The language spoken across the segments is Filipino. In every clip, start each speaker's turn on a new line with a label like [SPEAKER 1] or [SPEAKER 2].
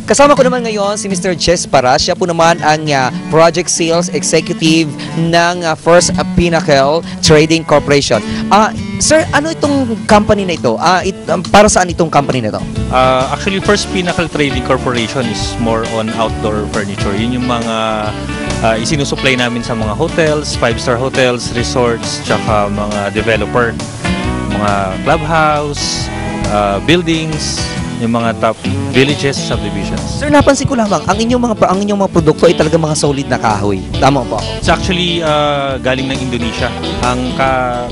[SPEAKER 1] Kasama ko naman ngayon si Mr. Jess Para. Siya po naman ang Project Sales Executive ng First Pinnacle Trading Corporation. Sir, ano itong company na ito? Para saan itong company na ito?
[SPEAKER 2] Actually, First Pinnacle Trading Corporation is more on outdoor furniture. Yun yung mga isinusupply namin sa mga hotels, 5-star hotels, resorts, tsaka mga developer, mga clubhouse, buildings, yung mga top villages, subdivisions.
[SPEAKER 1] Sir, napansin ko lamang, ang inyong mga produkto ay talaga mga solid na kahoy. Tama po ako?
[SPEAKER 2] It's actually galing ng Indonesia. Ang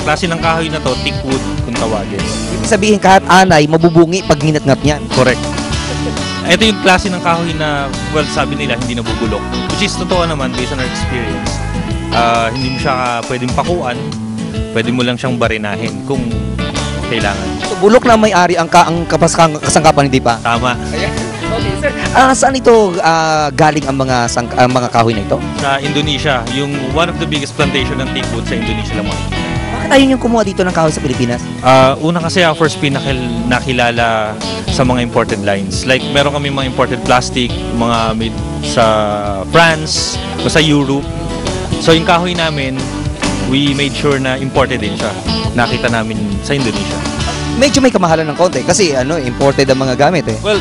[SPEAKER 2] klase ng kahoy na to, teakwood kung tawagin.
[SPEAKER 1] Ibig sabihin kahit anay, mabubungi pag hinat-ngat niyan.
[SPEAKER 2] Correct. Ito yung klase ng kahoy na, well, sabi nila, hindi nabubulok. Which is totoo naman based on our experience. Hindi mo siya pwedeng pakuan, pwede mo lang siyang barinahin kung kailangan.
[SPEAKER 1] So, bulok na may-ari ang kasangkapan, hindi pa?
[SPEAKER 2] Tama.
[SPEAKER 1] Okay, sir. Saan ito galing ang mga kahoy na ito?
[SPEAKER 2] Sa Indonesia, yung one of the biggest plantation ng teakwood sa Indonesia lang makikita.
[SPEAKER 1] Bakit ayun yung kumuha dito ng kahoy sa Pilipinas?
[SPEAKER 2] Una kasi ang First Pinnacle nakilala sa mga imported lines. Like, meron kami mga imported plastic, mga made sa France o sa Europe. So, yung kahoy namin, we made sure na imported din siya. Nakita namin sa Indonesia.
[SPEAKER 1] Medyo may kamahalan ng konti kasi imported ang mga gamit eh.
[SPEAKER 2] Well,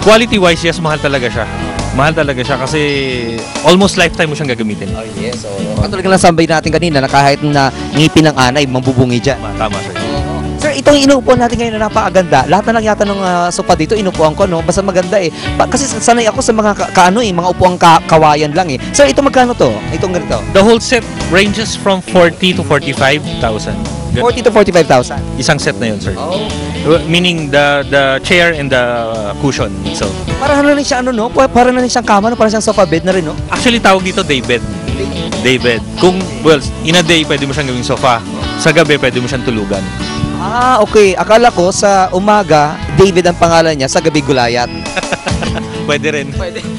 [SPEAKER 2] quality-wise, yes, mahal talaga siya. Mahal talaga siya kasi almost lifetime mo siyang gagamitin.
[SPEAKER 1] Oh, yes. Katulad lang sambay natin kanina na kahit na ngipin ng anay, mabubungi dyan.
[SPEAKER 2] Tama, sir.
[SPEAKER 1] Sir, itong inuupuan natin ngayon na napakaganda. Lahat na lang yata ng sopa dito, inupuan ko, no? Basta maganda eh. Kasi sanay ako sa mga mga upuang kawayan lang eh. Sir, ito magkano to? Itong ganito?
[SPEAKER 2] The whole set ranges from 40 to 45,000.
[SPEAKER 1] 40 to 45,000.
[SPEAKER 2] Isang set na yun, sir.
[SPEAKER 1] Oh.
[SPEAKER 2] Meaning the chair and the cushion. So,
[SPEAKER 1] Para na rin siya para na rin siyang kama, para siyang sofa bed na rin, no?
[SPEAKER 2] actually tawag dito day bed. Day bed. Kung, well, in a day pwede mo siyang gawing sofa. Sa gabi pwede mo siyang tulugan.
[SPEAKER 1] Okay. Akala ko sa umaga, David ang pangalan niya, sa gabi Gulayat.
[SPEAKER 2] Pwede rin.
[SPEAKER 1] Pwede rin.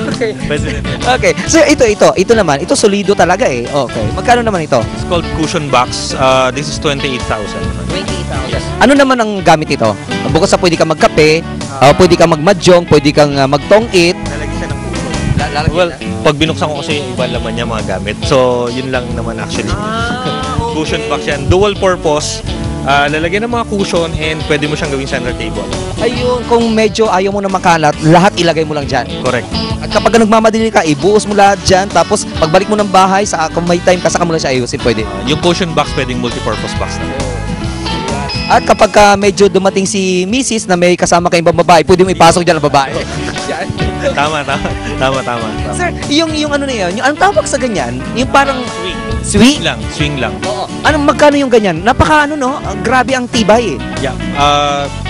[SPEAKER 1] Okay.
[SPEAKER 2] Pwede rin.
[SPEAKER 1] Okay. Sir, ito naman. Ito solido talaga eh. Okay. Magkano naman ito?
[SPEAKER 2] It's called cushion box. This is 28,000.
[SPEAKER 1] 28,000. Ano naman ang gamit ito? Bukod sa pwede kang magkape, pwede kang magmadyong, pwede kang magtong-it.
[SPEAKER 2] Lalagyan siya ng cushion. Well, pag binuksan ko kasi iba laman niya mga gamit. So, yun lang naman actually. Cushion box yan. Dual purpose. Lalagyan ng mga cushion and pwede mo siyang gawing center table.
[SPEAKER 1] Ayun, kung medyo ayaw mo na makalat, lahat ilagay mo lang dyan.
[SPEAKER 2] Correct.
[SPEAKER 1] At kapag nagmamadali ka, ibuhos mo lahat dyan, tapos pagbalik mo ng bahay, kung may time ka, saka mo lang siya ayusin, pwede.
[SPEAKER 2] Yung cushion box pwedeng multi-purpose box na.
[SPEAKER 1] At kapag medyo dumating si Mrs. na may kasama kayong babae, pwede mo ipasok dyan ang babae.
[SPEAKER 2] Tama.
[SPEAKER 1] Sir, yung ano na yun, yung anong tawag sa ganyan, yung parang
[SPEAKER 2] Swing lang.
[SPEAKER 1] Oo. Magkano yung ganyan? Grabe ang tibay eh.
[SPEAKER 2] Yeah.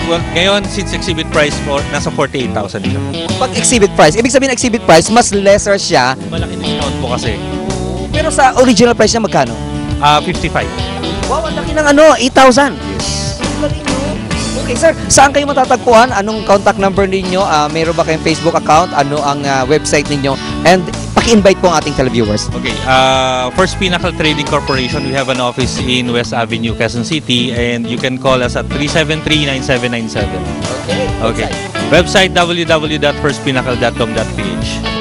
[SPEAKER 2] Well, ngayon, since exhibit price nasa 48,000 siya.
[SPEAKER 1] Pag exhibit price, ibig sabihin exhibit price, mas lesser siya.
[SPEAKER 2] Malaki discount po kasi.
[SPEAKER 1] Pero sa original price niya magkano?
[SPEAKER 2] 55.
[SPEAKER 1] Wow, ang laki ng 8,000.
[SPEAKER 2] Yes.
[SPEAKER 1] Okay, sir, saan kayo matatagpuan? Anong contact number ninyo? Mayroon ba kayong Facebook account? Ano ang website ninyo? And paki-invite po ang ating televiewers.
[SPEAKER 2] Okay, First Pinnacle Trading Corporation, we have an office in West Avenue, Quezon City, and you can call us at 373-9797. Okay. Website www.firstpinnacle.com.ph.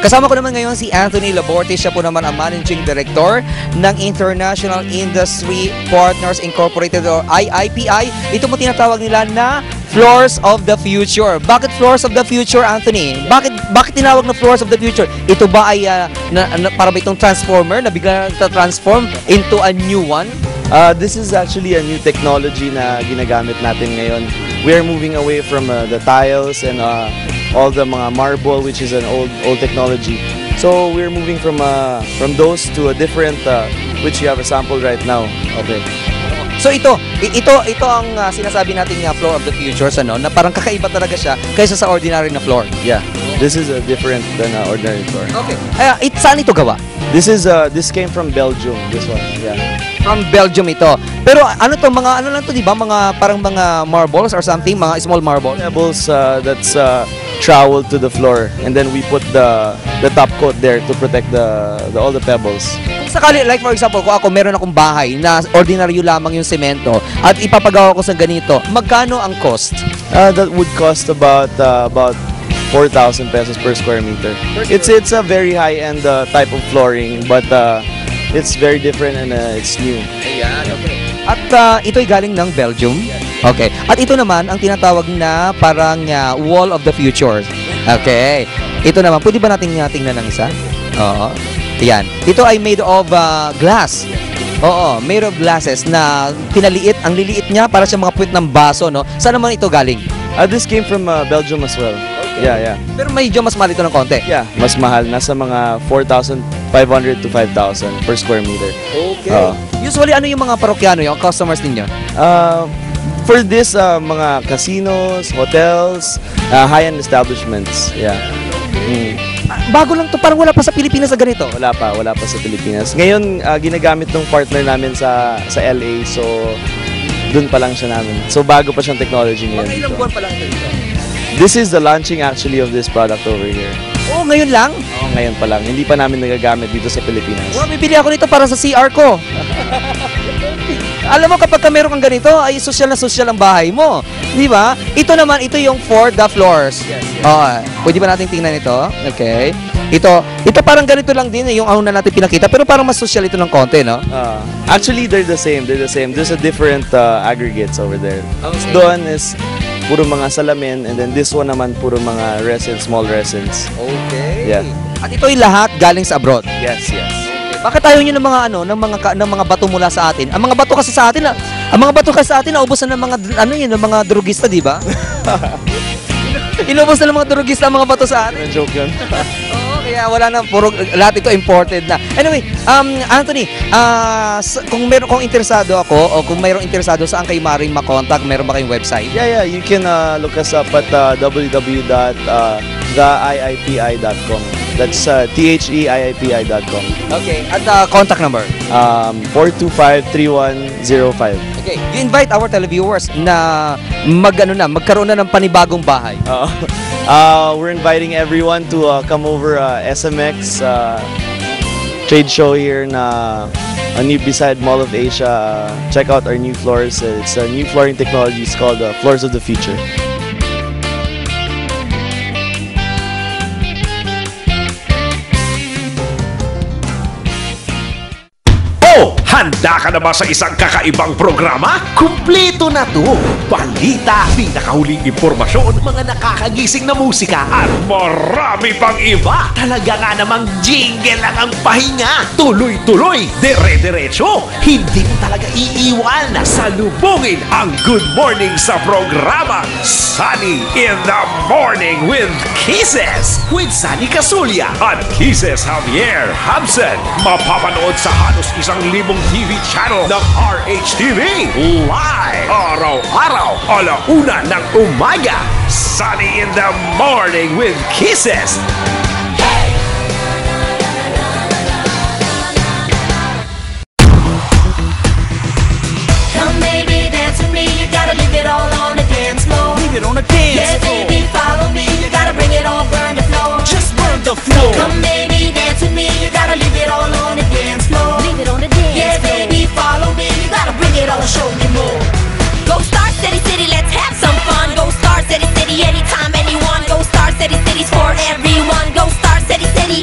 [SPEAKER 1] Kasama ko naman ngayon si Anthony Laborte. Siya po naman ang Managing Director ng International Industry Partners Incorporated or IIPI. Ito mo tinatawag nila na Floors of the Future. Bakit Floors of the Future, Anthony? Bakit tinawag na Floors of the Future? Ito ba ay para ba itong transformer na bigla transform into a new one?
[SPEAKER 3] This is actually a new technology na ginagamit natin ngayon. We are moving away from the tiles and all the mga marble, which is an old technology. So we're moving from those to a different, which you have a sample right now. Okay.
[SPEAKER 1] So ito ang sinasabi nating floor of the futures, ano, na parang kakaiba talaga siya kaysa sa ordinary na floor.
[SPEAKER 3] Yeah, this is a different than ordinary floor.
[SPEAKER 1] Okay. Saan ito gawa?
[SPEAKER 3] This came from Belgium. This one, yeah.
[SPEAKER 1] From Belgium ito. Pero ano to, mga ano lang to, di ba? Parang mga marbles or something, mga small marbles.
[SPEAKER 3] Pebbles that's troweled to the floor, and then we put the top coat there to protect all the pebbles.
[SPEAKER 1] Sakali, like for example, kung ako meron akong bahay na ordinaryo lamang yung semento at ipapagawa ko sa ganito, magkano ang cost?
[SPEAKER 3] That would cost about 4,000 pesos per square meter. It's a very high-end type of flooring, but it's very different and it's new.
[SPEAKER 1] Ayan, okay. At ito'y galing ng Belgium. Okay. At ito naman ang tinatawag na parang wall of the future. Okay. Ito naman, pwede ba nating tingnan ng isa? Oo. Yan. Ito ay made of glass. Oo, made of glasses na pinaliit. Ang liliit niya para sa mga puwit ng baso, no? Saan naman ito galing?
[SPEAKER 3] This came from Belgium as well. Okay. Yeah.
[SPEAKER 1] Pero medyo mas mahal ito ng konti.
[SPEAKER 3] Yeah, mas mahal. Nasa mga 4,500 to 5,000 per square meter.
[SPEAKER 1] Okay. Usually, ano yung mga parokyano, yung customers ninyo?
[SPEAKER 3] For this, mga casinos, hotels, high-end establishments. Yeah.
[SPEAKER 1] Bago lang to, parang wala pa sa Pilipinas na ganito.
[SPEAKER 3] Wala pa sa Pilipinas. Ngayon, ginagamit ng partner namin sa LA, so dun pa lang siya namin. So bago pa siyang technology ngayon.
[SPEAKER 1] Mga ilang buwan pa lang dito?
[SPEAKER 3] This is the launching actually of this product over here.
[SPEAKER 1] Oh, ngayon lang?
[SPEAKER 3] Oo, ngayon pa lang. Hindi pa namin nagagamit dito sa Pilipinas.
[SPEAKER 1] Well, bibili ako nito para sa CR ko. Alam mo, kapag meron kang ganito, ay social na social ang bahay mo. Di ba? Ito naman, ito yung for the floors. Yes. Pwede ba natin tingnan ito? Okay. Ito parang ganito lang din, yung ano na natin pinakita, pero parang mas social ito ng konti, no?
[SPEAKER 3] Actually, they're the same. There's a different aggregates over there.
[SPEAKER 1] Okay.
[SPEAKER 3] Doon is puro mga salamin, and then this one naman puro mga resins, small resins.
[SPEAKER 1] Okay.
[SPEAKER 3] Yeah.
[SPEAKER 1] At ito'y lahat galing sa abroad.
[SPEAKER 3] Yes.
[SPEAKER 1] Bakit ayaw niyo ng mga ng mga bato mula sa atin? Ang mga bato kasi sa atin, naubos na ng mga ng mga drugista, di ba? Inubos na ng mga drugista ang mga bato sa atin.
[SPEAKER 3] Joke yun.
[SPEAKER 1] Oo, kaya wala na, lahat ito imported na. Anyway, Anthony, kung interesado ako o kung mayroong interesado, saan kayo maaaring makontak? Meron ba kayong website?
[SPEAKER 3] Yeah, you can look us up at www.theiipi.com. That's theiipi.com.
[SPEAKER 1] Okay, at contact number?
[SPEAKER 3] 425-3105.
[SPEAKER 1] Okay, you invite our televiewers na magkaroon na ng panibagong bahay.
[SPEAKER 3] We're inviting everyone to come over SMX trade show here na beside Mall of Asia. Check out our new floors. It's a new flooring technology. It's called Floors of the Future.
[SPEAKER 4] Handa ka na ba sa isang kakaibang programa? Kumpleto na to! Balita, pinakahuling impormasyon, mga nakakagising na musika, at marami pang iba! Talaga nga namang jingle lang ang pahinga! Tuloy-tuloy, dere-derecho! Hindi mo talaga iiwan na salubungin ang Good Morning sa programa Sunny in the Morning with Kisses! With Sunny Casulia at Kisses Javier Habsen. Mapapanood sa halos 1,000 TV channel ng RHTV. Live! Araw-araw, 1:00 ng umaga. Sunny in the Morning with Kisses.
[SPEAKER 5] Come baby, dance with me. You gotta leave it all on the dance floor.
[SPEAKER 6] Leave it on the dance floor.
[SPEAKER 5] Yeah, baby, follow me. You gotta bring it all, burn the floor.
[SPEAKER 6] Just burn the floor.
[SPEAKER 5] Come baby, dance with me. You gotta leave it all on the dance floor.
[SPEAKER 6] Leave it on the dance
[SPEAKER 5] Yeah,
[SPEAKER 6] floor.
[SPEAKER 5] baby, follow me. You gotta bring it all, show me more. Go Star City, City, let's have some fun. Go Star City, City, anytime, anyone. Go Star City, City's for everyone. Go Star City, City,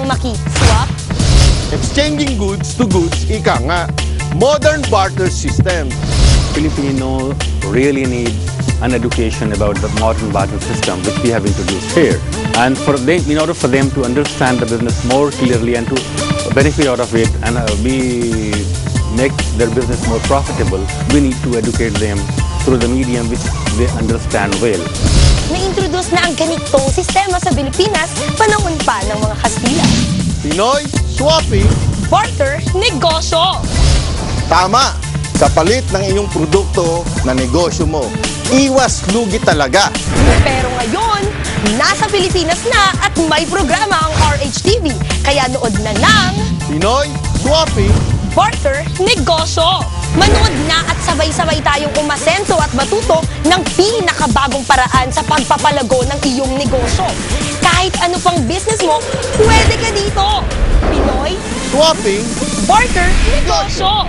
[SPEAKER 7] bang maki-swap?
[SPEAKER 8] Exchanging goods to goods, ika nga. Modern barter system.
[SPEAKER 9] Filipino really need an education about the modern barter system which we have introduced here. And for them, in order for them to understand the business more clearly and to benefit out of it and we make their business more profitable, we need to educate them through the medium which they understand well.
[SPEAKER 7] Na-introduce na ang ganitong sistema sa Pilipinas panahon pa ng mga Kastila.
[SPEAKER 8] Pinoy swapping.
[SPEAKER 7] Barter, negosyo!
[SPEAKER 8] Tama. Sa palit ng iyong produkto na negosyo mo, iwas lugi talaga.
[SPEAKER 7] Pero ngayon, nasa Pilipinas na at may programa ang RHTV. Kaya nood na ng
[SPEAKER 8] Pinoy swapping.
[SPEAKER 7] Barter, negosyo! Manood na at sabay-sabay tayong umasenso at matuto ng pinakabagong paraan sa pagpapalago ng iyong negosyo. Kahit ano pang business mo, pwede ka dito! Pinoy
[SPEAKER 8] Swapping.
[SPEAKER 7] Barter, negosyo!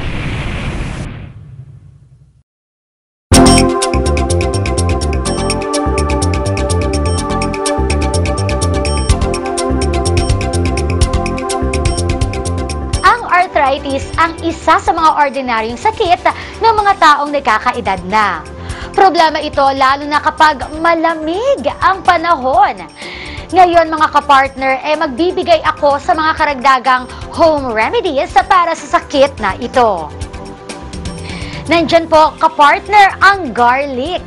[SPEAKER 10] Arthritis ang isa sa mga ordinaryong sakit ng mga taong nagkakaedad na. Problema ito lalo na kapag malamig ang panahon. Ngayon mga kapartner, magbibigay ako sa mga karagdagang home remedies para sa sakit na ito. Nandyan po kapartner ang garlic.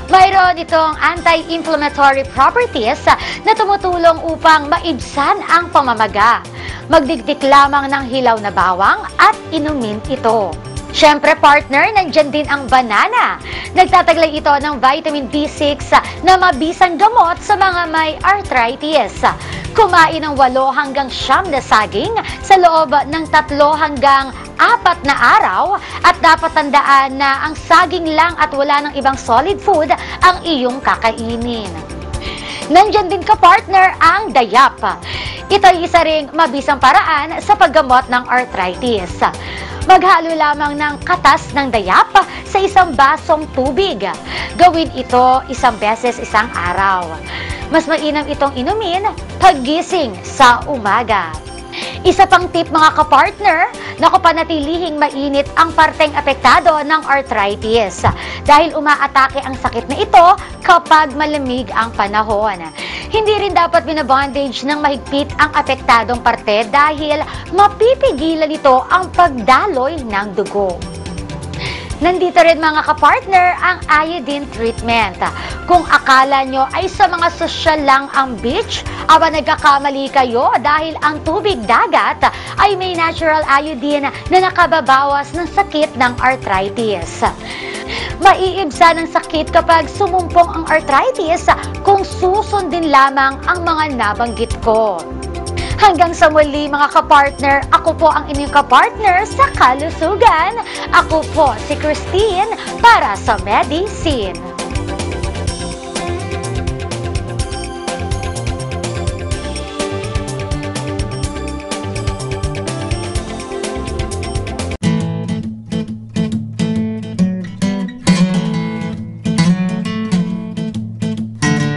[SPEAKER 10] Mayroon itong anti-inflammatory properties na tumutulong upang maibsan ang pamamaga. Magdikdik lamang ng hilaw na bawang at inumin ito. Siyempre partner, nandyan din ang banana. Nagtataglay ito ng vitamin B6 na mabisang gamot sa mga may arthritis. Kumain ng 8 hanggang 9 na saging sa loob ng 3 hanggang 4 na araw at dapat tandaan na ang saging lang at wala ng ibang solid food ang iyong kakainin. Nandyan din ka-partner ang dayap. Ito ay isa ring mabisang paraan sa paggamot ng arthritis. Maghalo lamang ng katas ng dayap sa isang basong tubig. Gawin ito 1 beses isang araw. Mas mainam itong inumin paggising sa umaga. Isa pang tip mga kapartner, na panatilihing mainit ang parteng apektado ng arthritis dahil umaatake ang sakit na ito kapag malamig ang panahon. Hindi rin dapat binabondage ng mahigpit ang apektadong parte dahil mapipigilan ito ang pagdaloy ng dugo. Nandito rin mga kapartner ang iodine treatment. Kung akala nyo ay sa mga sosyal lang ang beach, aba nagkakamali kayo dahil ang tubig dagat ay may natural iodine na nakababawas ng sakit ng arthritis. Maiibsan ang sakit kapag sumumpong ang arthritis kung susundin lamang ang mga nabanggit ko. Hanggang sa muli mga kapartner, ako po ang inyong kapartner sa kalusugan. Ako po si Christine para sa Medicine.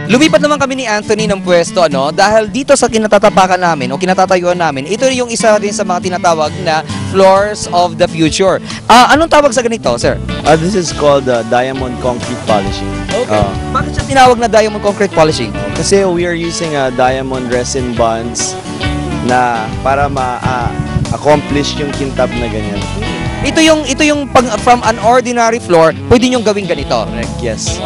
[SPEAKER 1] Lumipat naman kami ni Anthony ng pwesto, dahil dito sa kinatatapakan namin o kinatatayuan namin, ito yung isa rin sa mga tinatawag na floors of the future. Anong tawag sa ganito, sir?
[SPEAKER 3] This is called diamond concrete polishing.
[SPEAKER 1] Okay. Bakit siya tinawag na diamond concrete polishing?
[SPEAKER 3] Kasi we are using diamond resin bonds na para ma-accomplish yung kintab na ganyan.
[SPEAKER 1] Ito yung from an ordinary floor, pwede niyong gawin ganito.
[SPEAKER 3] Correct, yes.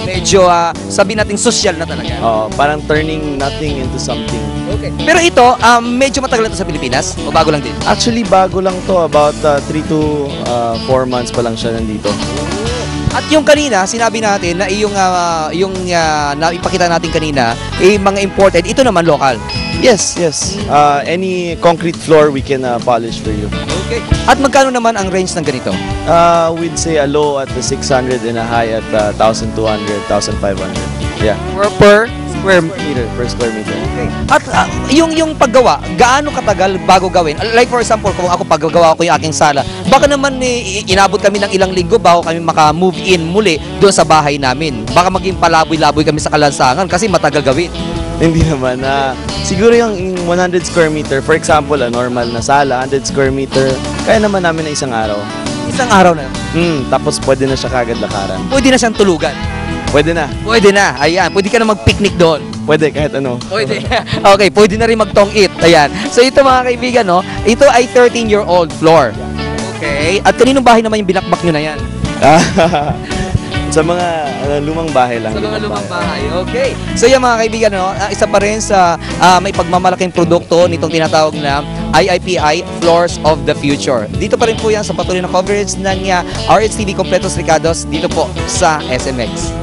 [SPEAKER 1] Medyo sabi natin social na talaga.
[SPEAKER 3] Parang turning nothing into something.
[SPEAKER 1] Okay. Pero ito, medyo matagal na ito sa Pilipinas o bago lang din?
[SPEAKER 3] Actually, bago lang to. About 3 to 4 months pa lang siya nandito.
[SPEAKER 1] At yung kanina, sinabi natin na yung naipakita natin kanina, mga imported, ito naman local.
[SPEAKER 3] Yes, yes. Any concrete floor we can polish for you.
[SPEAKER 1] Okay. At magkano naman ang range ng ganito?
[SPEAKER 3] We'd say a low at the 600 and a high at 1,200, 1,500. Yeah.
[SPEAKER 1] Per square meter.
[SPEAKER 3] Per square meter.
[SPEAKER 1] Okay. At yung paggawa, gaano katagal bago gawin? Like for example, kung ako paggagawa ko yung aking sala, baka naman inabot kami ng ilang linggo bago kami maka-move in muli doon sa bahay namin. Baka maging palaboy-laboy kami sa kalansangan kasi matagal gawin.
[SPEAKER 3] Hindi naman. Siguro yung 100 square meter, for example, normal na sala, 100 square meter, kaya naman namin na isang araw.
[SPEAKER 1] Isang araw na.
[SPEAKER 3] Tapos pwede na siya kagad lakaran.
[SPEAKER 1] Pwede na siyang tulugan.
[SPEAKER 3] Pwede na.
[SPEAKER 1] Pwede na. Ayan. Pwede ka na mag-picnic doon.
[SPEAKER 3] Pwede, kahit ano.
[SPEAKER 1] Pwede. Okay, pwede na rin mag-tong-eat. Ayan. So ito mga kaibigan, no? Ito ay 13-year-old floor. Okay. At kaninong bahay naman yung binakbak nyo na yan?
[SPEAKER 3] Sa mga lumang bahay lang.
[SPEAKER 1] Sa mga lumang bahay. Okay. So yan mga kaibigan, no? Isa pa rin sa may pagmamalaking produkto nitong tinatawag na IIPI Floors of the Future. Dito pa rin po yan sa patuloy na coverage ng RHTV Completos Ricados dito po sa SMX.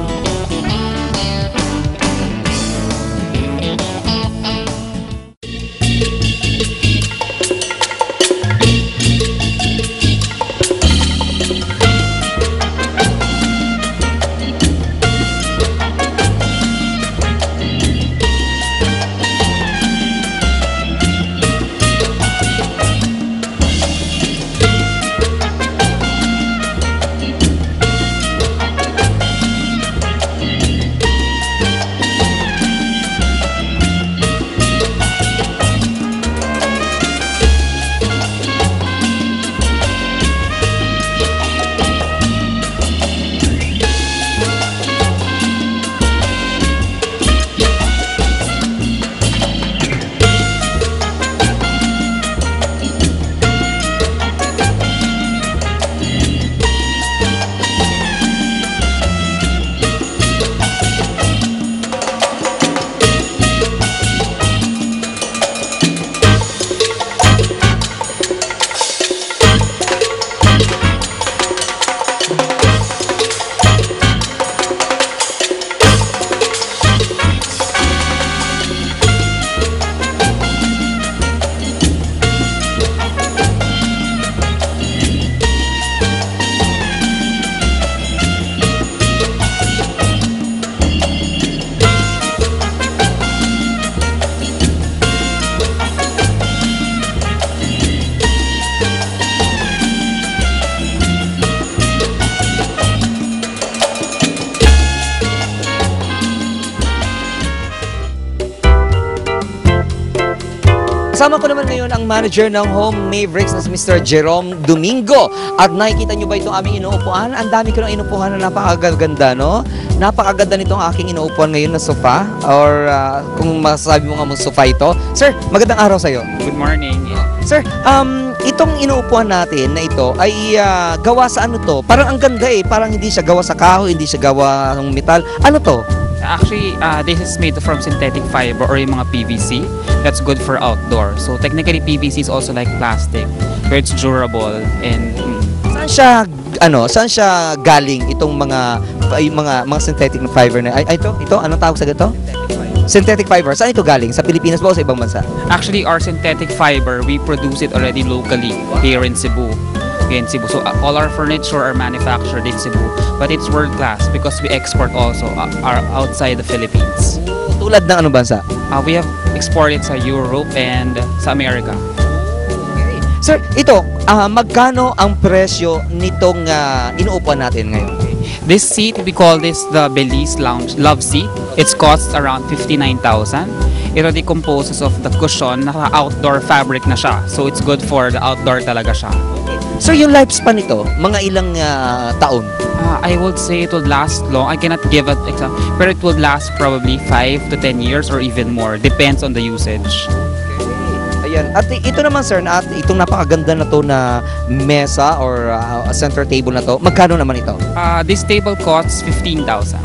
[SPEAKER 1] Kasama ko naman ngayon ang manager ng Home Mavericks na si Mr. Jerome Domingo. At nakikita nyo ba itong aming inuupuan? Ang dami ko ng inuupuan na napakaganda, no? Napakaganda nitong aking inuupuan ngayon na sofa. Or kung masasabi mo nga mong sofa ito. Sir, magandang araw sa'yo.
[SPEAKER 11] Good morning.
[SPEAKER 1] Sir, itong inuupuan natin na ito ay gawa sa ano to? Parang ang ganda eh. Parang hindi siya gawa sa kahoy, hindi siya gawa ng metal. Ano to?
[SPEAKER 11] Actually, this is made from synthetic fiber or yung mga PVC. That's good for outdoor. So technically, PVC is also like plastic, where it's durable and.
[SPEAKER 1] Saan siya galing itong mga synthetic na fiber na ito anong tawag sa ito? Synthetic fiber. Saan ito galing? Sa Pilipinas ba o sa ibang bansa?
[SPEAKER 11] Actually, our synthetic fiber, we produce it already locally here in Cebu. So all our furniture are manufactured in Cebu, but it's world class because we export also outside the Philippines.
[SPEAKER 1] Tulad ng anong bansa?
[SPEAKER 11] We have exported sa Europe and sa America.
[SPEAKER 1] Okay. Sir, ito, magkano ang presyo nitong inuupuan natin ngayon?
[SPEAKER 11] This seat, we call this the Belize Lounge Love Seat. It costs around 59,000. It decomposes of the cushion, naka-outdoor fabric na siya. So it's good for the outdoor talaga siya.
[SPEAKER 1] So yung lifespan nito, mga ilang taon?
[SPEAKER 11] I would say it would last long. I cannot give an example, but it would last probably 5 to 10 years or even more. Depends on the usage.
[SPEAKER 1] Ayan. At ito naman sir, at itong napakaganda na to na mesa or center table na to, magkano naman ito?
[SPEAKER 11] This table costs 15,000.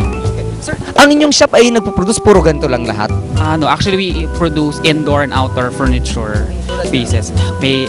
[SPEAKER 1] Sir, ang inyong shop ay nagpo-produce puro ganito lang lahat?
[SPEAKER 11] No, actually we produce indoor and outdoor furniture pieces. May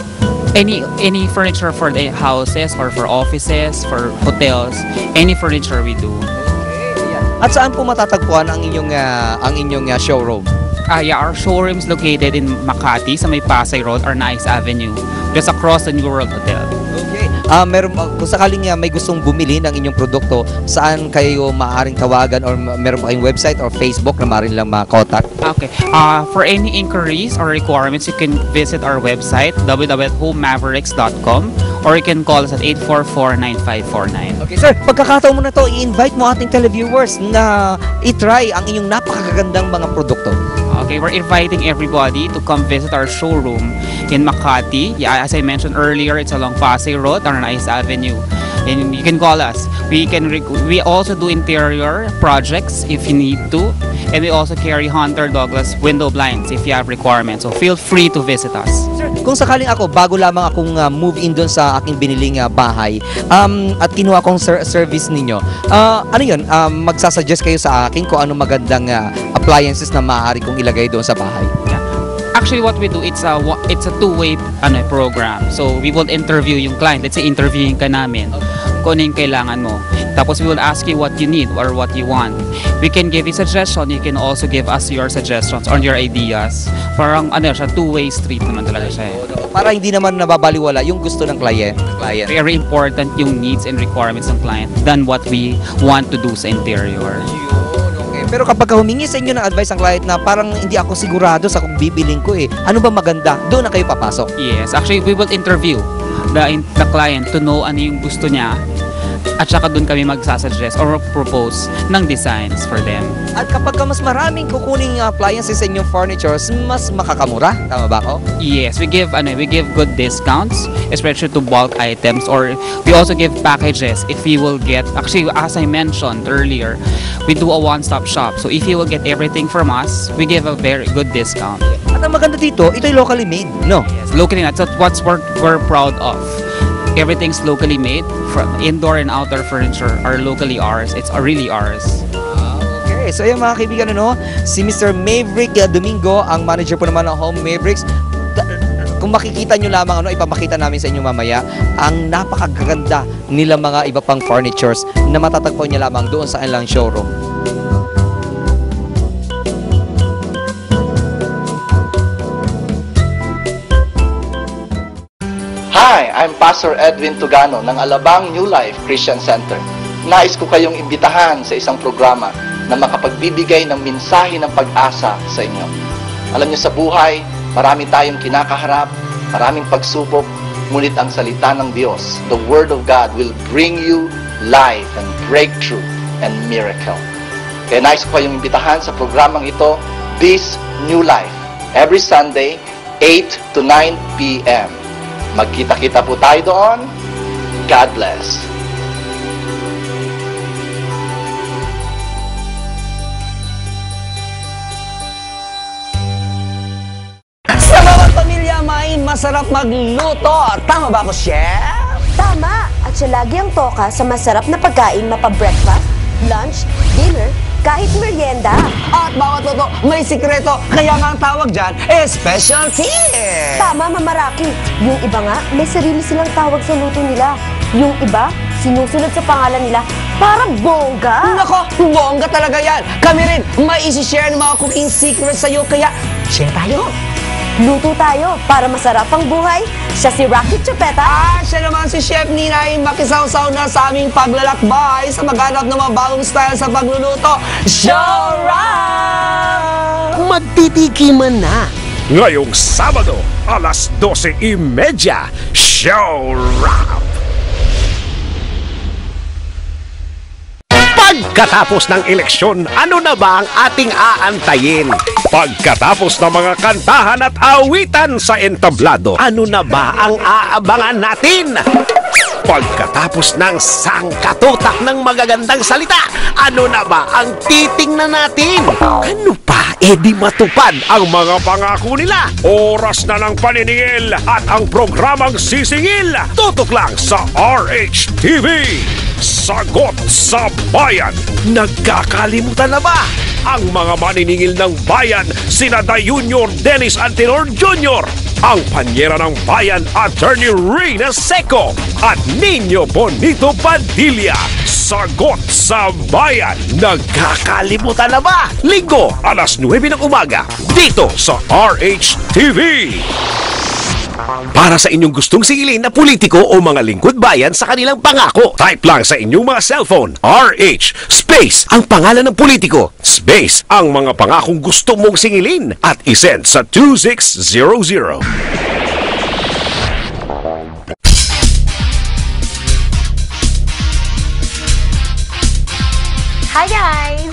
[SPEAKER 11] any furniture for the houses or for offices, for hotels, any furniture we do.
[SPEAKER 1] Okay. At saan po matatagpuan ang inyong showroom?
[SPEAKER 11] Our showroom is located in Makati sa may Pasay Road or Nice Avenue, just across the New World Hotel.
[SPEAKER 1] Okay. Kung sakaling may gustong bumili ng inyong produkto, saan kayo maaaring tawagan or meron pa kayong website or Facebook na maaaring lang ma-contact?
[SPEAKER 11] Okay. For any inquiries or requirements, you can visit our website www.homemavericks.com or you can call us at 844-9549.
[SPEAKER 1] Okay, sir. Pagkakataon mo na to, i-invite mo ating televiewers na i-try ang inyong napakagandang mga produkto.
[SPEAKER 11] Okay, we're inviting everybody to come visit our showroom in Makati. Yeah, as I mentioned earlier, it's along Pasay Road, Arnaiz Avenue. And you can call us. We also do interior projects if you need to. And we also carry Hunter Douglas window blinds if you have requirements. So feel free to visit us.
[SPEAKER 1] Sir, kung sakaling ako, bago lamang akong move in doon sa aking biniling bahay, at kinuha kong service ninyo, ano yun, magsasuggest kayo sa akin kung ano magandang appliances na maaari kong ilagay doon sa bahay?
[SPEAKER 11] Actually, what we do, it's a two-way program. So we will interview yung client. Let's say interviewing ka namin kung ano yung kailangan mo. Tapos we will ask you what you need or what you want. We can give you suggestion. You can also give us your suggestions or your ideas. Parang siya, two-way street naman talaga siya.
[SPEAKER 1] Para hindi naman nababaliwala yung gusto ng client.
[SPEAKER 11] Very important yung needs and requirements ng client than what we want to do sa interior.
[SPEAKER 1] Pero kapag humingi sa inyo ng advice ang client na parang hindi ako sigurado sa kung bibiling ko ano ba maganda, doon na kayo papasok.
[SPEAKER 11] Yes, actually we will interview the client to know ano yung gusto niya at saka doon kami magsasuggest or propose ng designs for them.
[SPEAKER 1] At kapag mas maraming kukuning appliances sa inyong furnitures, mas makakamura. Tama ba ako?
[SPEAKER 11] Yes, we give good discounts, especially to bulk items, or we also give packages if you will get, actually as I mentioned earlier, we do a one-stop shop. So if you will get everything from us, we give a very good discount.
[SPEAKER 1] At ang maganda dito, ito'y locally made, no?
[SPEAKER 11] Yes, locally made. That's what we're proud of. Everything's locally made. From indoor and outdoor furniture are locally ours. It's really ours.
[SPEAKER 1] Okay, so yan mga kaibigan, si Mr. Maverick Domingo, ang manager po naman ng Home Mavericks. Kung makikita nyo lamang, ipapakita namin sa inyo mamaya, ang napakaganda nila mga iba pang furnitures na matatagpuan nyo lamang doon sa ilang showroom.
[SPEAKER 12] Hi, I'm Pastor Edwin Tugano ng Alabang New Life Christian Center. Nais ko kayong imbitahan sa isang programa na makapagbibigay ng mensahe ng pag-asa sa inyo. Alam niyo, sa buhay, marami tayong kinakaharap, maraming pagsubok, ngunit ang salita ng Diyos, the Word of God, will bring you life and breakthrough and miracle. Kaya nais ko kayong imbitahan sa programang ito, This New Life, every Sunday, 8 to 9 p.m. Magkita-kita po tayo doon. God bless.
[SPEAKER 1] Sa bawat pamilya may masarap magluto. Tama ba ako, Chef?
[SPEAKER 13] Tama. At siya lagi ang toka sa masarap na pagkain mapa-breakfast, lunch, dinner, kahit merienda.
[SPEAKER 1] At bawat luto may sikreto, kaya nga ang tawag dyan, specialty!
[SPEAKER 13] Tama, Mama Rocky. Yung iba nga, may sarili silang tawag sa luto nila. Yung iba, sinusunod sa pangalan nila, parang bongga.
[SPEAKER 1] Nako, bongga talaga yan. Kami rin, may isi-share ng mga cooking secrets sa'yo, kaya share tayo.
[SPEAKER 13] Luto tayo para masarap ang buhay. Siya si Rocky Chupeta.
[SPEAKER 1] Siya naman si Chef Ninay, makisaw-saw na sa aming paglalakbay sa maghanap ng mga bagong style sa pagluluto. Showrap!
[SPEAKER 4] Magtitikiman na. Ngayong Sabado, alas 12:30, Showrap! Pagkatapos ng eleksyon, ano na ba ang ating aantayin? Pagkatapos ng mga kantahan at awitan sa entablado, ano na ba ang aabangan natin? Pagkatapos ng sangkatutak ng magagandang salita, ano na ba ang titingnan natin? Ano pa? Di matupad ang mga pangako nila. Oras na ng paniningil at ang programang sisingil. Tutok lang sa RH-TV. Sagot sa Bayan. Nagkakalimutan na ba? Ang mga maniningil ng bayan, sina Junior Dennis Antenor Jr., ang panyera ng bayan, Attorney Reyna Seco, at Nino Bonito Padilla. Sagot sa Bayan. Nagkakalimutan na ba? Linggo, alas 9 ng umaga, dito sa RH-TV. Para sa inyong gustong singilin na politiko o mga lingkod bayan sa kanilang pangako, type lang sa inyong mga cellphone, RH, space, ang pangalan ng politiko, space, ang mga pangakong gusto mong singilin, at isend sa 2600.
[SPEAKER 10] Hi guys!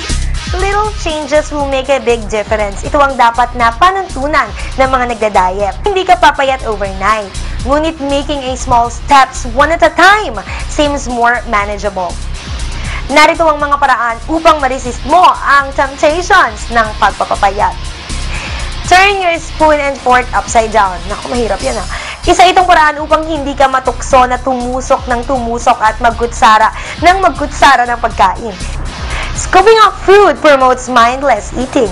[SPEAKER 14] little changes will make a big difference. Ito ang dapat na panuntunan ng mga nagda-diet. Hindi ka papayat overnight. Ngunit making a small steps one at a time seems more manageable. Narito ang mga paraan upang ma-resist mo ang temptations ng pagpapapayat. Turn your spoon and fork upside down. Naku, mahirap yan ha. Isa itong paraan upang hindi ka matukso na tumusok ng tumusok at magkutsara ng pagkain. Scooping up food promotes mindless eating.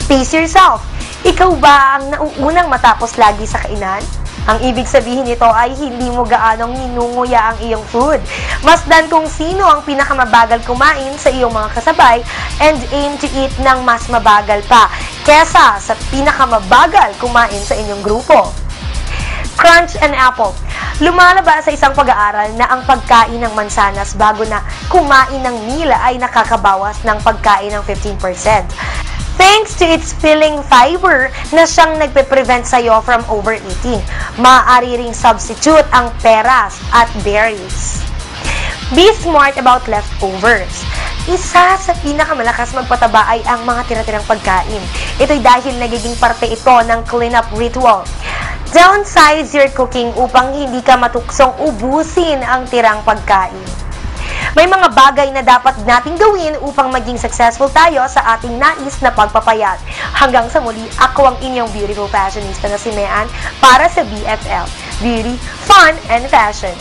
[SPEAKER 14] Pace yourself. Ikaw ba ang nauunang matapos lagi sa kainan? Ang ibig sabihin nito ay hindi mo gaanong ninunguya ang iyong food. Masdan kung sino ang pinakamabagal kumain sa iyong mga kasabay and aim to eat ng mas mabagal pa kesa sa pinakamabagal kumain sa inyong grupo. Crunch an apple. Lumalabas sa isang pag-aaral na ang pagkain ng mansanas bago na kumain ng meal ay nakakabawas ng pagkain ng 15%. Thanks to its filling fiber na siyang nagpe-prevent sa'yo from overeating. Maaari ring substitute ang peras at berries. Be smart about leftovers. Isa sa pinakamalakas magpataba ay ang mga tira-tirang pagkain. Ito'y dahil nagiging parte ito ng cleanup ritual. Downsize your cooking upang hindi ka matuksong ubusin ang tirang pagkain. May mga bagay na dapat nating gawin upang maging successful tayo sa ating nais na pagpapayat. Hanggang sa muli, ako ang inyong beautiful fashionista na si Mean para sa BFL. Beauty, Fun, and Fashion.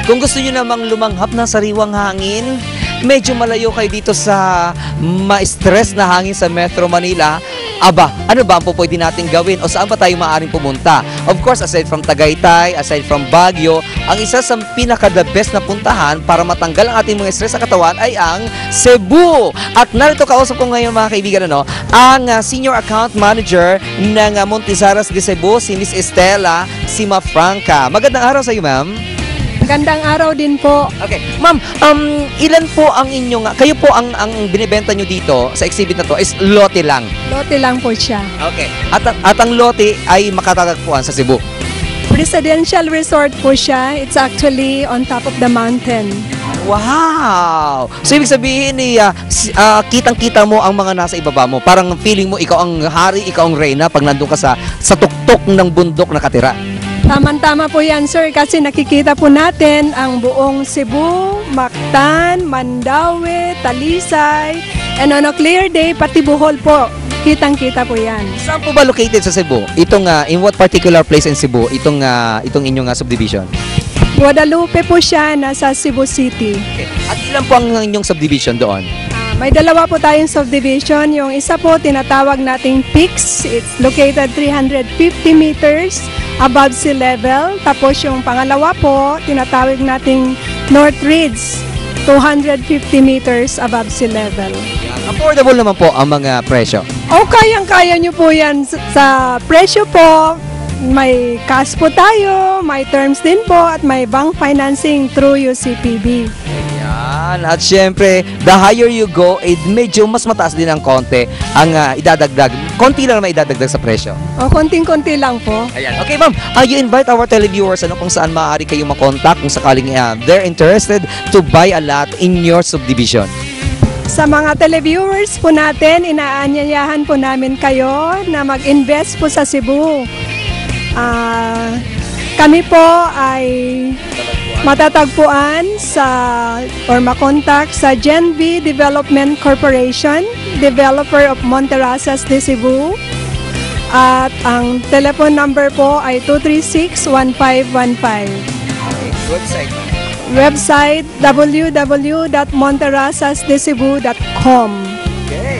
[SPEAKER 1] Kung gusto nyo namang lumanghap ng sariwang hangin, medyo malayo kayo dito sa ma-stress na hangin sa Metro Manila, aba, ano ba ang pwede natin gawin o saan pa tayo maaaring pumunta? Of course, aside from Tagaytay, aside from Baguio, ang isa sa pinaka-the best na puntahan para matanggal ang ating mga stress sa katawan ay ang Cebu. At narito kausap ko ngayon mga kaibigan, ang Senior Account Manager ng Montizaras de Cebu, si Miss Estela Simafranca. Magandang araw sa iyo, ma'am.
[SPEAKER 15] Magandang araw din po.
[SPEAKER 1] Okay. Ma'am, ilan po ang inyong, kayo po ang binibenta nyo dito sa exhibit na to is lote lang?
[SPEAKER 15] Lote lang po siya.
[SPEAKER 1] Okay. At ang lote ay makatatagpuan sa Cebu?
[SPEAKER 15] Residential resort po siya. It's actually on top of the mountain.
[SPEAKER 1] Wow! So, ibig sabihin, kitang-kita mo ang mga nasa ibaba mo. Parang feeling mo ikaw ang hari, ikaw ang reyna pag nandun ka sa tuktok ng bundok nakatira.
[SPEAKER 15] Tama-tama po yan, sir, kasi nakikita po natin ang buong Cebu, Mactan, Mandaue, Talisay, and on a clear day, pati Bohol po. Kitang-kita po yan.
[SPEAKER 1] Saan po ba located sa Cebu? Itong, in what particular place in Cebu, itong inyong subdivision?
[SPEAKER 15] Guadalupe po siya, nasa Cebu City.
[SPEAKER 1] Okay. At ilan po ang inyong subdivision doon?
[SPEAKER 15] May dalawa po tayong subdivision. Yung isa po, tinatawag nating Peaks. It's located 350 meters above sea level. Tapos yung pangalawa po, tinatawag nating North Ridge, 250 meters above sea level.
[SPEAKER 1] Affordable naman po ang mga presyo.
[SPEAKER 15] O kayang-kaya nyo po yan sa presyo po. May cash po tayo, may terms din po, at may bank financing through UCPB.
[SPEAKER 1] Yan. At syempre, the higher you go, medyo mas mataas din ang konti ang idadagdag. Konti lang naman idadagdag sa presyo.
[SPEAKER 15] O, konting-konti lang po.
[SPEAKER 1] Ayan. Okay, ma'am. You invite our televiewers kung saan maaari kayong makontak kung sakaling they're interested to buy a lot in your subdivision.
[SPEAKER 15] Sa mga televiewers po natin, inaanyayahan po namin kayo na mag-invest po sa Cebu. Kami po ay matatagpuan or makontak sa GenV Development Corporation, developer of Monterrasas de Cebu. At ang telephone number po ay 236-1515.
[SPEAKER 1] Website.
[SPEAKER 15] Website www.monterrasasdecebu.com.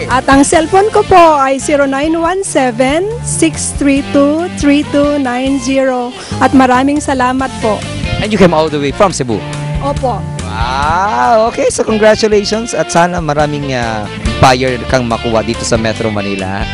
[SPEAKER 15] At ang cellphone ko po ay 0917-632-3290. At maraming salamat po.
[SPEAKER 1] And you came all the way from Cebu?
[SPEAKER 15] Opo.
[SPEAKER 1] Wow! Okay, so congratulations at sana maraming buyer kang makuha dito sa Metro Manila.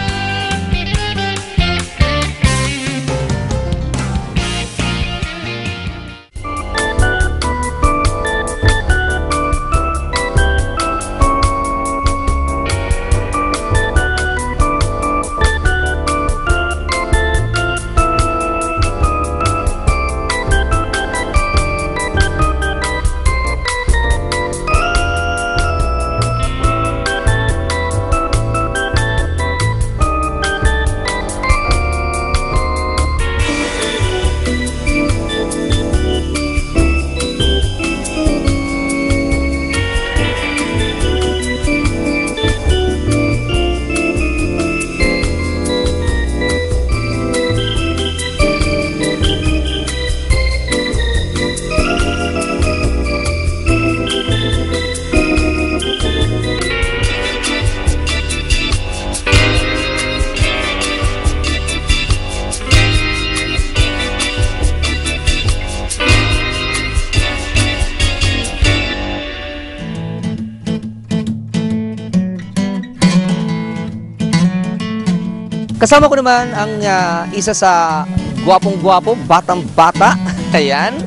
[SPEAKER 1] Kasama ko naman ang isa sa gwapong-gwapo, batang-bata, ayan,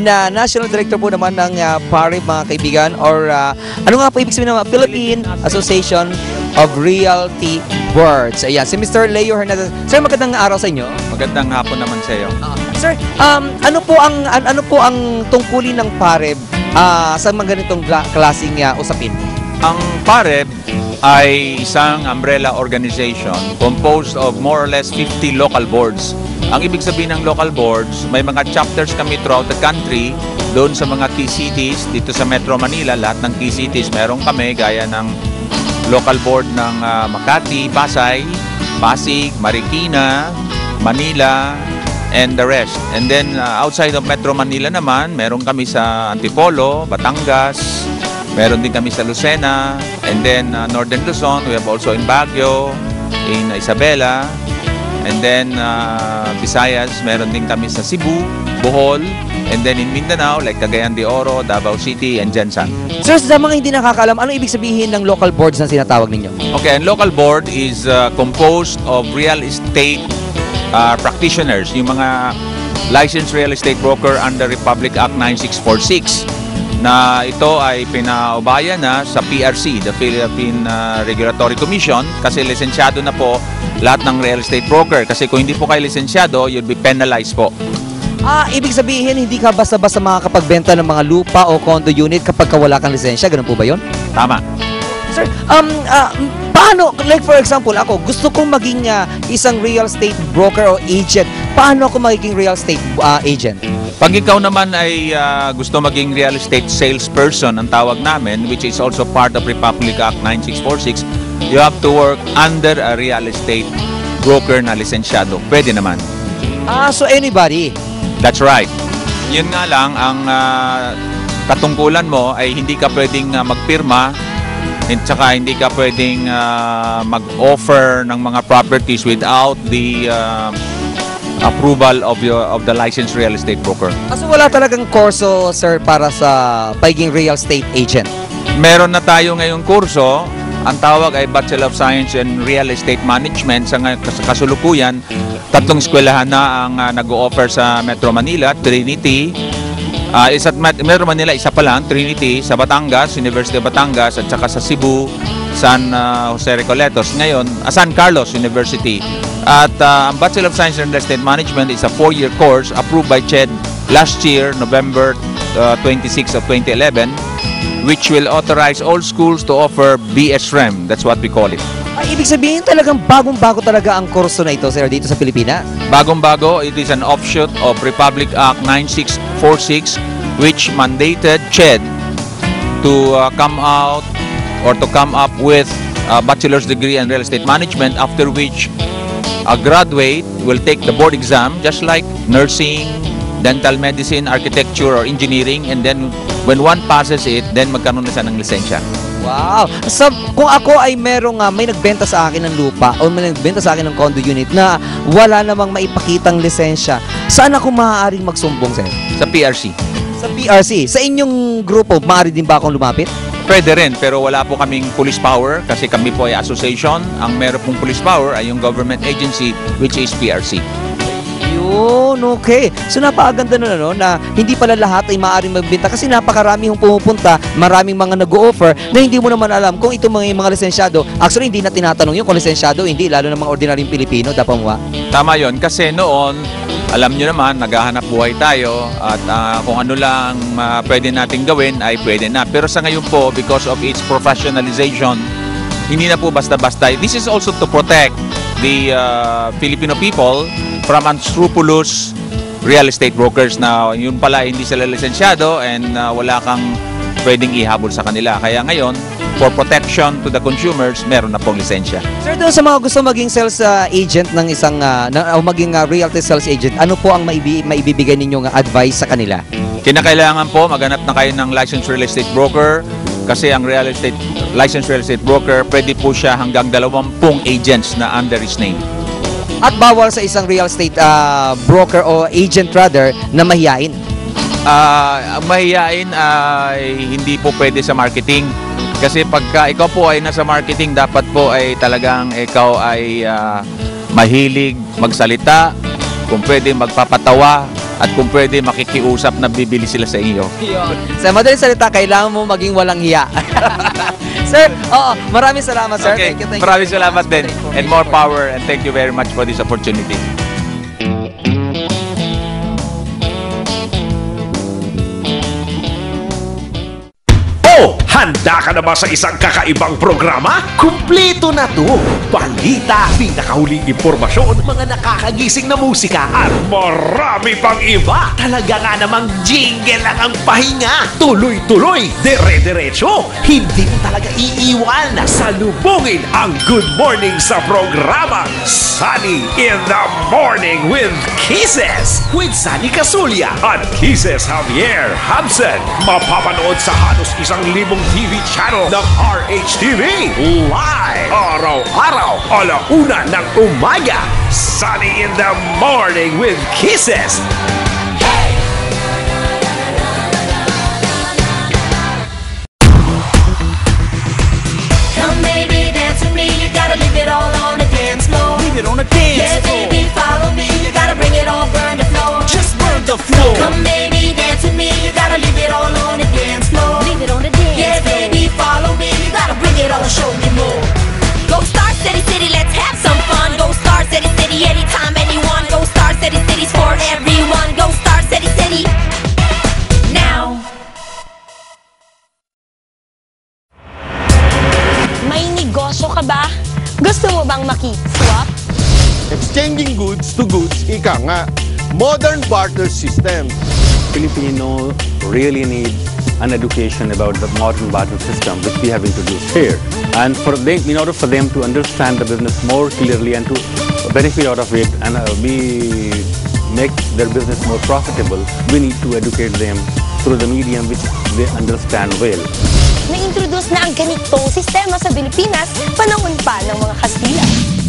[SPEAKER 1] na National Director po naman ng PARIB, mga kaibigan, or ano nga po ibig sabihin ng Philippine Association of Realty Boards. Ayan, si Mr. Leo Hernandez. Sir, magandang araw sa inyo.
[SPEAKER 16] Magandang hapon naman sa iyo.
[SPEAKER 1] Sir, ano po ang tungkulin ng PARIB sa mga ganitong klaseng usapin?
[SPEAKER 16] Ang PARIB ay isang umbrella organization composed of more or less 50 local boards. Ang ibig sabihin ng local boards, may mga chapters kami throughout the country, doon sa mga key cities, dito sa Metro Manila, lahat ng key cities meron kami, gaya ng local board ng Makati, Pasay, Pasig, Marikina, Manila, and the rest. And then outside of Metro Manila naman, meron kami sa Antipolo, Batangas, meron din kami sa Lucena, and then Northern Luzon, we have also in Baguio, in Isabela, and then Visayas, meron din kami sa Cebu, Bohol, and then in Mindanao, like Cagayan de Oro, Davao City, and Jensan.
[SPEAKER 1] Sir, sa mga hindi nakakaalam, ano ibig sabihin ng local boards na sinatawag ninyo?
[SPEAKER 16] Okay, ang local board is composed of real estate practitioners, yung mga licensed real estate broker under Republic Act 9646. Na ito ay pinaubayan na sa PRC, the Philippine Regulatory Commission, kasi lisensyado na po lahat ng real estate broker. Kasi kung hindi po kayo lisensyado, you'll be penalized po.
[SPEAKER 1] Ibig sabihin, hindi ka basta-basta makakapagbenta ng mga lupa o condo unit kapag wala kang lisensya. Ganun po ba yun?
[SPEAKER 16] Tama.
[SPEAKER 1] Sir, paano, like for example, ako, gusto kong maging isang real estate broker o agent. Paano ako magiging real estate agent?
[SPEAKER 16] Pag ikaw naman ay gusto maging real estate salesperson, ang tawag namin, which is also part of Republic Act 9646, you have to work under a real estate broker na lisensyado. Pwede naman.
[SPEAKER 1] So anybody?
[SPEAKER 16] That's right. Yun nga lang, ang katungkulan mo ay hindi ka pwedeng magpirma, at saka hindi ka pwedeng mag-offer ng mga properties without the approval of the licensed real estate broker.
[SPEAKER 1] So wala talagang kurso, sir, para sa pagiging real estate agent?
[SPEAKER 16] Meron na tayo ngayong kurso. Ang tawag ay Bachelor of Science in Real Estate Management. Sa kasulukuyan, 3 eskwelahan na ang nag-o-offer sa Metro Manila, Trinity. Sa Metro Manila, isa pa lang, Trinity, sa Batangas, University of Batangas, at saka sa Cebu, San Jose Recoletos. Ngayon, San Carlos University. At ang Bachelor of Science in Real Estate Management is a 4-year course approved by CHED last year, November 26 of 2011, which will authorize all schools to offer BSREM. That's what we call it.
[SPEAKER 1] Ay, ibig sabihin talagang bagong-bago talaga ang kurso na ito, sir, dito sa Pilipinas?
[SPEAKER 16] Bagong-bago, it is an offshoot of Republic Act 9646, which mandated CHED to come out or to come up with a bachelor's degree in real estate management, after which a graduate will take the board exam, just like nursing, dental medicine, architecture, or engineering, and then when one passes it, then magkaroon na siya ng lisensya.
[SPEAKER 1] Wow! So, kung ako ay may nagbenta sa akin ng lupa o may nagbenta sa akin ng condo unit na wala namang maipakitang lisensya, saan ako maaaring magsumbong, sir?
[SPEAKER 16] Sa PRC.
[SPEAKER 1] Sa PRC. Sa inyong grupo, maaari din ba akong lumapit?
[SPEAKER 16] Pwede rin, pero wala po kaming police power kasi kami po ay association. Ang meron pong police power ay yung government agency, which is PRC.
[SPEAKER 1] Yun, okay. So napakaganda na hindi pala lahat ay maaaring magbenta kasi napakarami yung pumupunta, maraming mga nag-o-offer na hindi mo naman alam kung ito mga lisensyado. Actually, hindi na tinatanong yun kung lisensyado, hindi, lalo ng mga ordinaryong Pilipino, dapat mo.
[SPEAKER 16] Tama yon, kasi noon, alam nyo naman, naghahanap buhay tayo at kung ano lang pwede nating gawin ay pwede na. Pero sa ngayon po, because of its professionalization, hindi na po basta-basta. This is also to protect the Filipino people from unscrupulous real estate brokers na yun pala hindi sila lisensyado and wala kang pwedeng ihabol sa kanila. Kaya ngayon, for protection to the consumers, meron na pong lisensya.
[SPEAKER 1] Sir, doon sa mga gusto maging sales agent ng isang, o maging realty sales agent, ano po ang maibibigay ninyong advice sa kanila?
[SPEAKER 16] Kinakailangan po, maghanap na kayo ng licensed real estate broker kasi ang licensed real estate broker, pwede po siya hanggang 20 agents na under his name.
[SPEAKER 1] At bawal sa isang real estate broker o agent rather na mahiyain?
[SPEAKER 16] Mahiyain ay hindi po pwede sa marketing. Kasi pagka ikaw po ay nasa marketing, dapat po ay talagang ikaw ay mahilig magsalita, kung pwede magpapatawa, at kung pwede makikiusap na bibili sila sa iyo.
[SPEAKER 1] Sa madaling salita, kailangan mo maging walang hiya. Sir, maraming salamat, sir.
[SPEAKER 16] Okay,
[SPEAKER 1] thank you.
[SPEAKER 16] Maraming salamat din. And more power, and thank you very much for this opportunity.
[SPEAKER 4] Handa ka na ba sa isang kakaibang programa? Kumpleto na to! Balita, pinakahuling impormasyon, mga nakakagising na musika, at marami pang iba! Talaga nga namang jingle lang ang pahinga! Tuloy-tuloy, dire-diretso! Hindi mo talaga iiwan! Salubungin ang Good Morning sa programang Sunny in the Morning with Kisses! With Sunny Casulia at Kisses Javier Hansen. Mapapanood sa halos 1,000 TV channel ng RHTV. Live! Araw-araw, 1:00 ng umaga. Sunny in the Morning with Kisses.
[SPEAKER 5] Come baby, dance with me. You gotta leave it all on the dance floor.
[SPEAKER 6] Leave it on the dance floor.
[SPEAKER 5] Yeah, baby, follow me. You gotta bring it all, burn the floor.
[SPEAKER 6] Just burn the floor.
[SPEAKER 5] Come baby, dance with me. You gotta leave it all on the dance floor. Leave it on the dance floor. Yeah, baby, follow me. You gotta bring it all, show me more. Go Star City, City, let's have some fun. Go Star City, City, anytime, anyone. Go Star City, City's for everyone. Go Star City, City. Now.
[SPEAKER 7] May negosyo ka ba? Gusto mo bang maki-swap?
[SPEAKER 8] Exchanging goods to goods, ika nga. Modern barter system.
[SPEAKER 9] Filipino really need an education about the modern barter system which we have introduced here. And in order for them to understand the business more clearly and to benefit out of it and we make their business more profitable, we need to educate them through the medium which they understand well.
[SPEAKER 7] Na-introduce na ang ganitong sistema sa Pilipinas panahon pa ng mga Kastila.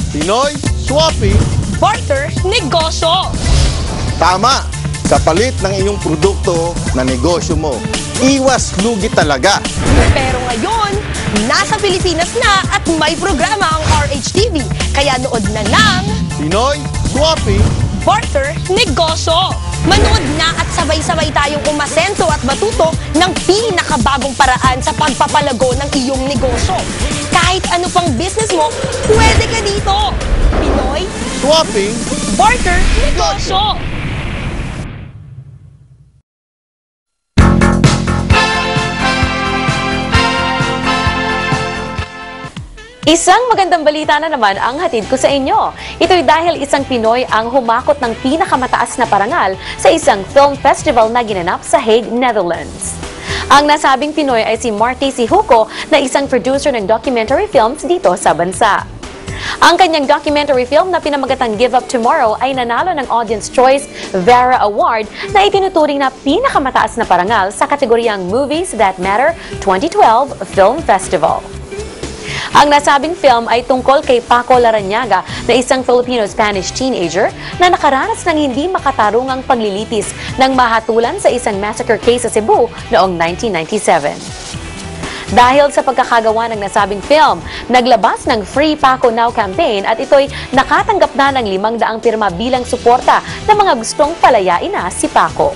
[SPEAKER 8] Pinoy Swapping
[SPEAKER 7] barter, negosyo.
[SPEAKER 8] Tama! Kapalit ng iyong produkto na negosyo mo, iwas lugi talaga.
[SPEAKER 7] Pero ngayon, nasa Pilipinas na at may programa ang RHTV. Kaya nood na ng
[SPEAKER 8] Pinoy Swapping
[SPEAKER 7] Barter Negosyo. Manood na at sabay-sabay tayong umasenso at matuto ng pinakabagong paraan sa pagpapalago ng iyong negosyo. Kahit ano pang business mo, pwede ka dito. Pinoy
[SPEAKER 8] Swapping
[SPEAKER 7] Barter Negosyo.
[SPEAKER 17] Isang magandang balita na naman ang hatid ko sa inyo. Ito'y dahil isang Pinoy ang humakot ng pinakamataas na parangal sa isang film festival na ginanap sa Hague, Netherlands. Ang nasabing Pinoy ay si Marty Sihuko na isang producer ng documentary films dito sa bansa. Ang kanyang documentary film na pinamagatang Give Up Tomorrow ay nanalo ng Audience Choice Vera Award na itinuturing na pinakamataas na parangal sa kategoryang Movies That Matter 2012 Film Festival. Ang nasabing film ay tungkol kay Paco Larrañaga na isang Filipino-Spanish teenager na nakaranas ng hindi makatarungang paglilitis ng mahatulan sa isang massacre case sa Cebu noong 1997. Dahil sa pagkakagawa ng nasabing film, naglabas ng Free Paco Now campaign at ito'y nakatanggap na ng 500 pirma bilang suporta ng mga gustong palayain na si Paco.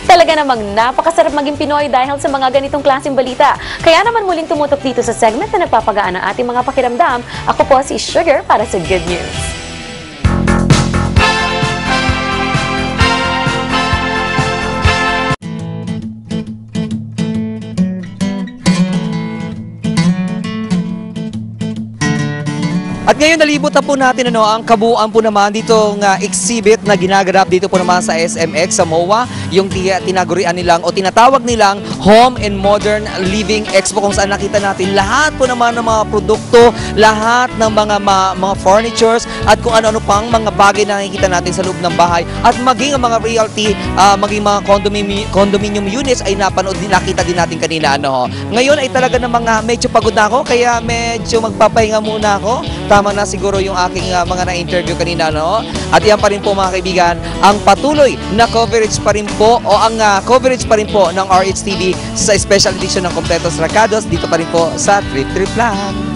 [SPEAKER 17] Talaga namang napakasarap maging Pinoy dahil sa mga ganitong klaseng balita. Kaya naman muling tumutok dito sa segment na nagpapagaan ng ating mga pakiramdam. Ako po si Sugar para sa Good News.
[SPEAKER 1] At ngayon nalibot na po natin ang kabuuan po naman ditong exhibit na ginaganap dito po naman sa SMX sa MOA, yung tinagurian nilang o tinatawag nilang Home and Modern Living Expo, kung saan nakita natin lahat po naman ng mga produkto, lahat ng mga furnitures at kung ano-ano pang mga bagay na nakikita natin sa loob ng bahay at maging ang mga realty, maging mga condominium units ay nakita din natin kanina. Ngayon ay talaga namang medyo pagod na ako kaya medyo magpapahinga muna ako. Tama na siguro yung aking mga na-interview kanina, At yan pa rin po mga kaibigan, ang patuloy na coverage pa rin po o ang coverage pa rin po ng RHTV sa special edition ng Kompletos Racados dito pa rin po sa Trip Trip lang.